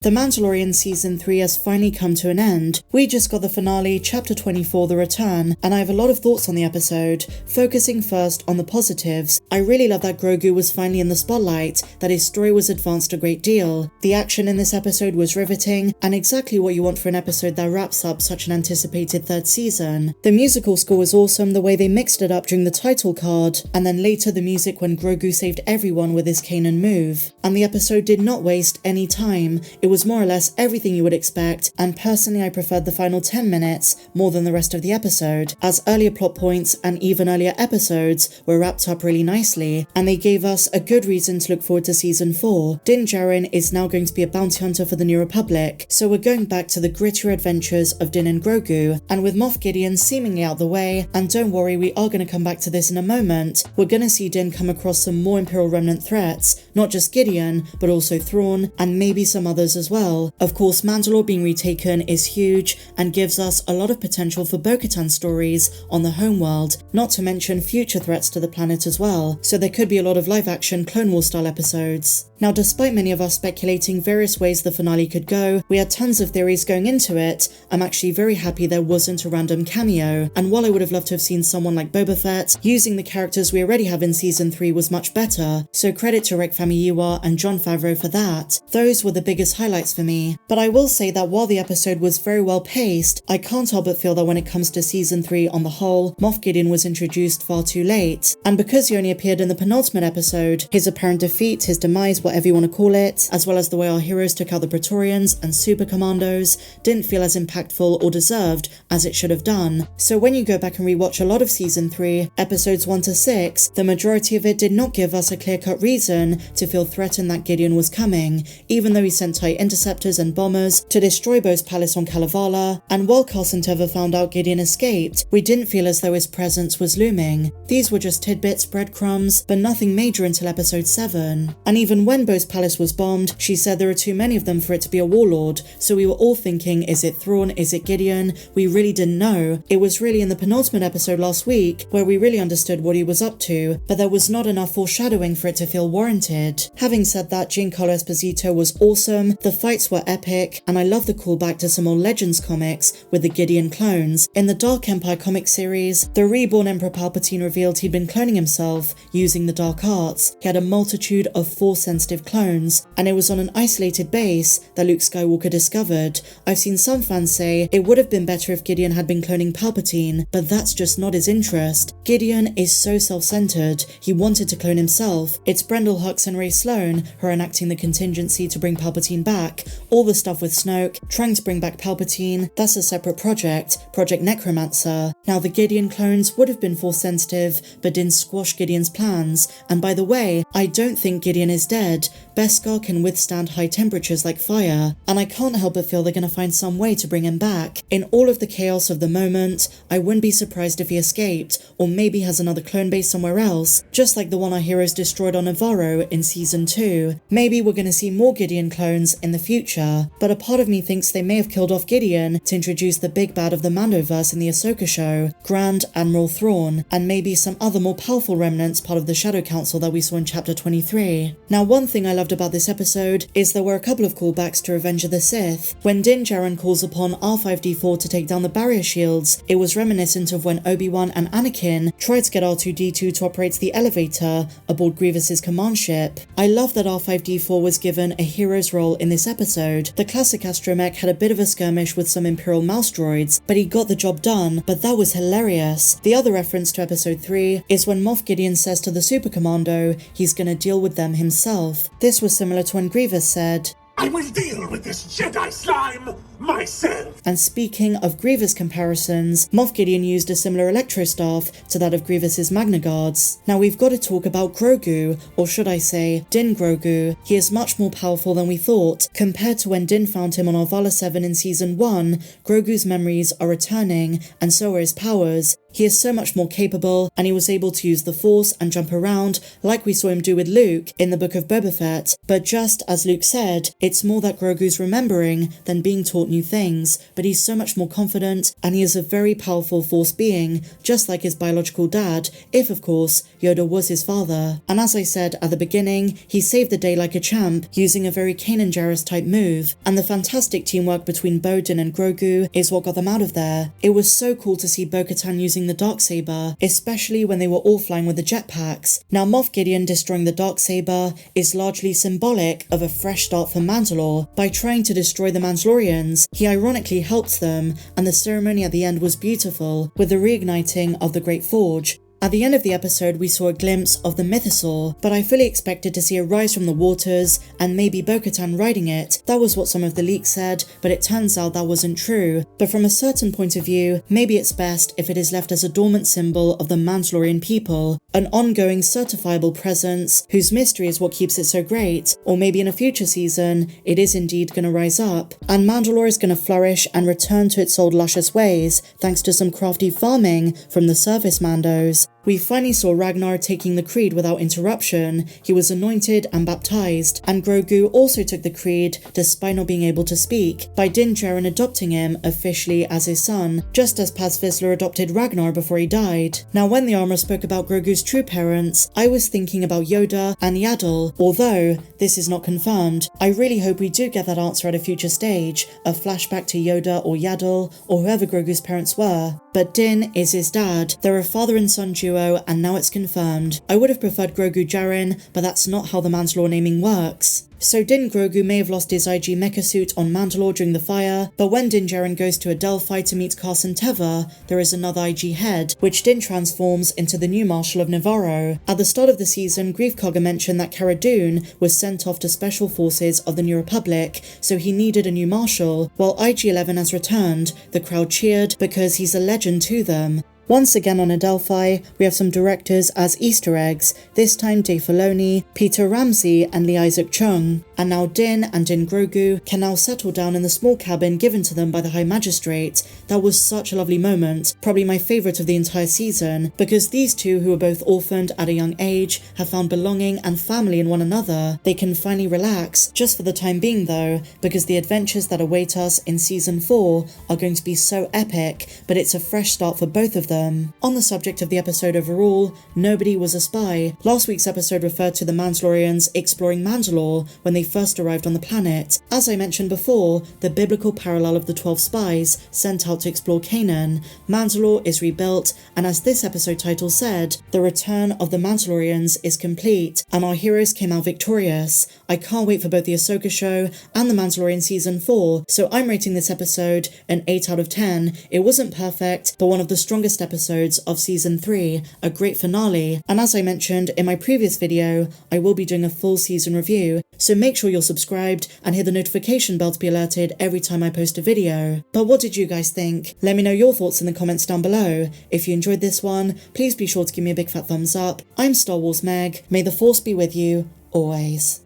The Mandalorian Season 3 has finally come to an end. We just got the finale, Chapter 24, The Return, and I have a lot of thoughts on the episode, focusing first on the positives. I really love that Grogu was finally in the spotlight, that his story was advanced a great deal. The action in this episode was riveting, and exactly what you want for an episode that wraps up such an anticipated third season. The musical score was awesome, the way they mixed it up during the title card, and then later the music when Grogu saved everyone with his Kanan move. And the episode did not waste any time. It was more or less everything you would expect, and personally I preferred the final 10 minutes more than the rest of the episode, as earlier plot points and even earlier episodes were wrapped up really nicely, and they gave us a good reason to look forward to Season 4. Din Djarin is now going to be a bounty hunter for the New Republic, so we're going back to the grittier adventures of Din and Grogu, and with Moff Gideon seemingly out the way, and don't worry, we are going to come back to this in a moment, we're going to see Din come across some more Imperial Remnant threats, not just Gideon, but also Thrawn, and maybe some others as well. Of course, Mandalore being retaken is huge, and gives us a lot of potential for Bo-Katan stories on the homeworld, not to mention future threats to the planet as well, so there could be a lot of live-action Clone Wars style episodes. Now, despite many of us speculating various ways the finale could go, we had tons of theories going into it. I'm actually very happy there wasn't a random cameo, and while I would have loved to have seen someone like Boba Fett, using the characters we already have in Season 3 was much better, so credit to Rick Famuyiwa and Jon Favreau for that. Those were the biggest highlights for me. But I will say that while the episode was very well paced, I can't help but feel that when it comes to Season 3 on the whole, Moff Gideon was introduced far too late, and because he only appeared in the penultimate episode, his apparent defeat, his demise, whatever you want to call it, as well as the way our heroes took out the Praetorians and Super Commandos, didn't feel as impactful or deserved as it should have done. So when you go back and rewatch a lot of Season 3, episodes 1 to 6, the majority of it did not give us a clear-cut reason to feel threatened that Gideon was coming, even though he sent TIE interceptors and bombers to destroy Bo's palace on Kalevala, and while Carson Teva found out Gideon escaped, we didn't feel as though his presence was looming. These were just tidbits, breadcrumbs, but nothing major until episode 7. And even when Bo's palace was bombed, she said there are too many of them for it to be a warlord, so we were all thinking, is it Thrawn, is it Gideon? We really didn't know. It was really in the penultimate episode last week where we really understood what he was up to, but there was not enough foreshadowing for it to feel warranted. Having said that, Giancarlo Esposito was awesome, the fights were epic, and I love the callback to some old Legends comics with the Gideon clones. In the Dark Empire comic series, the reborn Emperor Palpatine revealed he'd been cloning himself using the dark arts. He had a multitude of Force-sensitive clones, and it was on an isolated base that Luke Skywalker discovered. I've seen some fans say it would have been better if Gideon had been cloning Palpatine, but that's just not his interest. Gideon is so self-centered, he wanted to clone himself. It's Brendel Hux and Rey Sloane who are enacting the contingency to bring Palpatine back. All the stuff with Snoke, trying to bring back Palpatine, that's a separate project, Project Necromancer. Now the Gideon clones would have been Force-sensitive, but didn't squash Gideon's plans, and by the way, I don't think Gideon is dead. Beskar can withstand high temperatures like fire, and I can't help but feel they're going to find some way to bring him back. In all of the chaos of the moment, I wouldn't be surprised if he escaped, or maybe has another clone base somewhere else, just like the one our heroes destroyed on Navarro in Season 2. Maybe we're going to see more Gideon clones in the future, but a part of me thinks they may have killed off Gideon to introduce the big bad of the Mandoverse in the Ahsoka show, Grand Admiral Thrawn, and maybe some other more powerful remnants part of the Shadow Council that we saw in Chapter 23. Now, one thing I loved about this episode is there were a couple of callbacks to Revenge of the Sith. When Din Djarin calls upon R5-D4 to take down the barrier shields, it was reminiscent of when Obi-Wan and Anakin tried to get R2-D2 to operate the elevator aboard Grievous's command ship. I love that R5-D4 was given a hero's role in this episode. The classic astromech had a bit of a skirmish with some Imperial mouse droids, but he got the job done, but that was hilarious. The other reference to episode 3 is when Moff Gideon says to the Super Commando he's gonna deal with them himself. This was similar to when Grievous said, I will deal with this Jedi slime myself. And speaking of Grievous comparisons, Moff Gideon used a similar electrostaff to that of Grievous's Magna Guards. Now we've got to talk about Grogu, or should I say, Din Grogu. He is much more powerful than we thought. Compared to when Din found him on Arvala 7 in Season 1, Grogu's memories are returning, and so are his powers. He is so much more capable, and he was able to use the Force and jump around like we saw him do with Luke in the Book of Boba Fett. But just as Luke said, it's more that Grogu's remembering than being taught new things, but he's so much more confident, and he is a very powerful Force being, just like his biological dad, if of course Yoda was his father. And as I said at the beginning, he saved the day like a champ, using a very Kanan Jarrus type move, and the fantastic teamwork between Bo-Katan and Grogu is what got them out of there. It was so cool to see Bo-Katan using the Darksaber, especially when they were all flying with the jetpacks. Now Moff Gideon destroying the Darksaber is largely symbolic of a fresh start for Mandalore. By trying to destroy the Mandalorians, he ironically helped them, and the ceremony at the end was beautiful, with the reigniting of the Great Forge. At the end of the episode, we saw a glimpse of the Mythosaur, but I fully expected to see a rise from the waters and maybe Bo-Katan riding it. That was what some of the leaks said, but it turns out that wasn't true. But from a certain point of view, maybe it's best if it is left as a dormant symbol of the Mandalorian people, an ongoing certifiable presence whose mystery is what keeps it so great. Or maybe in a future season, it is indeed going to rise up, and Mandalore is going to flourish and return to its old luscious ways, thanks to some crafty farming from the surface Mandos. We finally saw Ragnar taking the creed without interruption. He was anointed and baptized, and Grogu also took the creed despite not being able to speak, by Din Djarin adopting him officially as his son, just as Paz Vizsla adopted Ragnar before he died. Now when the armor spoke about Grogu's true parents, I was thinking about Yoda and Yaddle, although this is not confirmed. I really hope we do get that answer at a future stage, a flashback to Yoda or Yaddle, or whoever Grogu's parents were. But Din is his dad. They're a father and son duo, and now it's confirmed. I would have preferred Grogu Djarin, but that's not how the Mandalore naming works. So Din Grogu may have lost his IG mecha suit on Mandalore during the fire, but when Din Djarin goes to Adelphi to meet Carson Teva, there is another IG head, which Din transforms into the new Marshal of Navarro. At the start of the season, Greef Karga mentioned that Cara Dune was sent off to Special Forces of the New Republic, so he needed a new Marshal. While IG-11 has returned, the crowd cheered because he's a legend to them. Once again on Adelphi, we have some directors as Easter eggs, this time Dave Filoni, Peter Ramsey and Lee Isaac Chung. And now Din and Din Grogu can now settle down in the small cabin given to them by the High Magistrate. That was such a lovely moment, probably my favourite of the entire season, because these two, who were both orphaned at a young age, have found belonging and family in one another. They can finally relax, just for the time being though, because the adventures that await us in Season 4 are going to be so epic, but it's a fresh start for both of them. On the subject of the episode overall, nobody was a spy. Last week's episode referred to the Mandalorians exploring Mandalore when they first arrived on the planet. As I mentioned before, the biblical parallel of the 12 spies sent out to explore Canaan. Mandalore is rebuilt, and as this episode title said, the return of the Mandalorians is complete, and our heroes came out victorious. I can't wait for both the Ahsoka show and the Mandalorian Season 4, so I'm rating this episode an 8 out of 10. It wasn't perfect, but one of the strongest episodes of Season 3, a great finale, and as I mentioned in my previous video, I will be doing a full season review, so make sure you're subscribed and hit the notification bell to be alerted every time I post a video. But what did you guys think? Let me know your thoughts in the comments down below. If you enjoyed this one, please be sure to give me a big fat thumbs up. I'm Star Wars Meg. May the Force be with you, always.